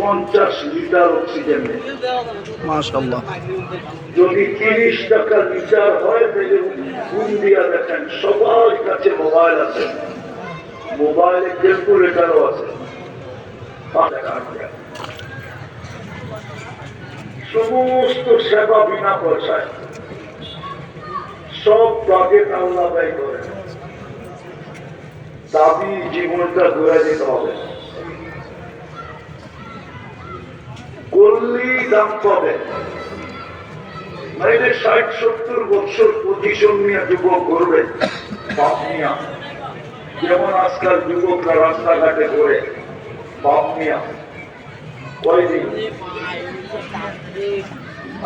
50 litre oxygen নেই। মাশাআল্লাহ। যদি 30 টাকা লিটার হয় তাহলে গুণ দিয়া দেখেন, সবার কাছে মোবাইল আছে, মোবাইলে ক্যালকুলেটারও আছে। সমস্ত সেবা বিনা পয়সায়, সব বাজেট আল্লাহ ব্যয় করে। দাবি জীবনটা ঘুরে দিতে হবে, করলেই দাম পাবে। নাইলে 60-70 বছর পজিশন নিয়ে যুবক করবে বাপ মিয়া, যেমন আজকাল যুবকরা রাস্তাঘাটে করে বাপ মিয়া কয়দিন,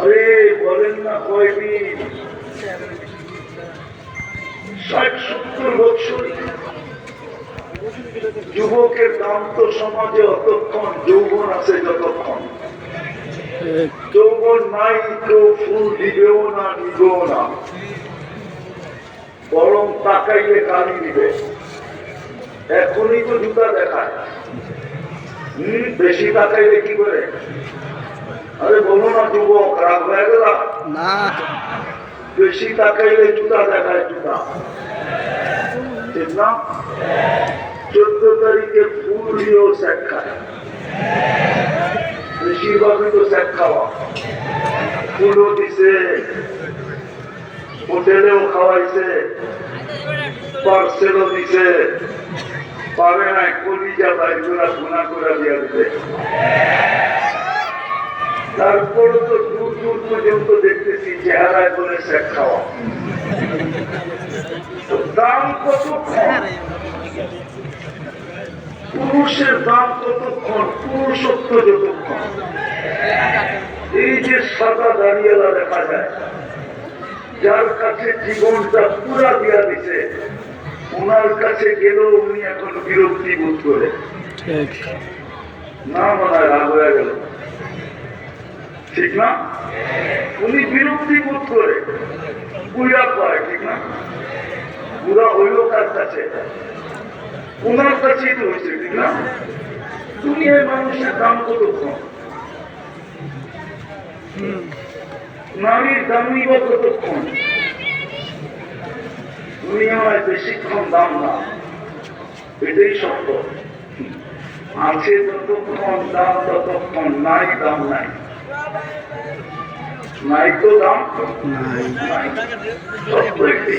আরে বলেন না কয়দিন, 60-70 বছর যুবকের দাম তো সমাজে অতক্ষণ, যৌবন আছে যতক্ষণ, যৌবন নাই তো ফুল দিবেও না, নিবেও না, বরং তাকাইলে গালি দিবে। এখনই তো জুতা দেখায়, বেশি তাকাইলে কি করে? আরে বলো না যুবক, রাগ হয়ে গেল না, বেশি তাকাইলে জুতা দেখায়, জুতা ঠিক না? 14 তারিখে ফুল দিয়েও স্যাক খায়, বেশিরভাগই তো স্যাক খাওয়া, ফুলও দিছে, হোটেলেও খাওয়াইছে, পার্সেলও দিছে, পারে না কলিজা বাইরগুলা গুণা করে দিয়ে দিতে। তারপরে তো দূর দূর পর্যন্ত দেখতেছি চেহারায় বলে স্যাক খাওয়া। দাম কতক্ষণ, পুরুষের দাম কতক্ষণ, পুরুষত্ব যতক্ষণ। এই যে সাদা দাঁড়িয়েলা দেখা যায়, যার কাছে জীবনটা পুরা দিয়া দিছে, ওনার কাছে গেলেও উনি এখন বিরক্তি বোধ করে, না মনে হয় রাগ হয়ে গেল, ঠিক না? উনি বিরক্তি বোধ করে, বুড়া পায়, ঠিক না? বুড়া হইল কার কাছে? ওনার কাছেই তো হয়েছে, ঠিক না? দুনিয়ায় মানুষের দাম কতক্ষণ, নারীর দামই বা কতক্ষণ? দুনিয়ায় বেশিক্ষণ দাম না, এটাই সত্য। আছে যতক্ষণ দাম ততক্ষণ, নাই দাম নাই, নাই তো দাম নাই, সত্য একটি।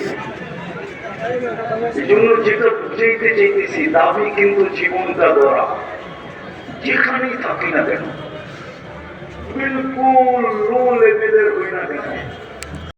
এই জন্য যেটা বুঝাইতে চাইতেছি, দাবি কিন্তু জীবনটা গড়া, যেখানেই থাকি না কেন, বিলকুল লো লেভেলের হই না কেন,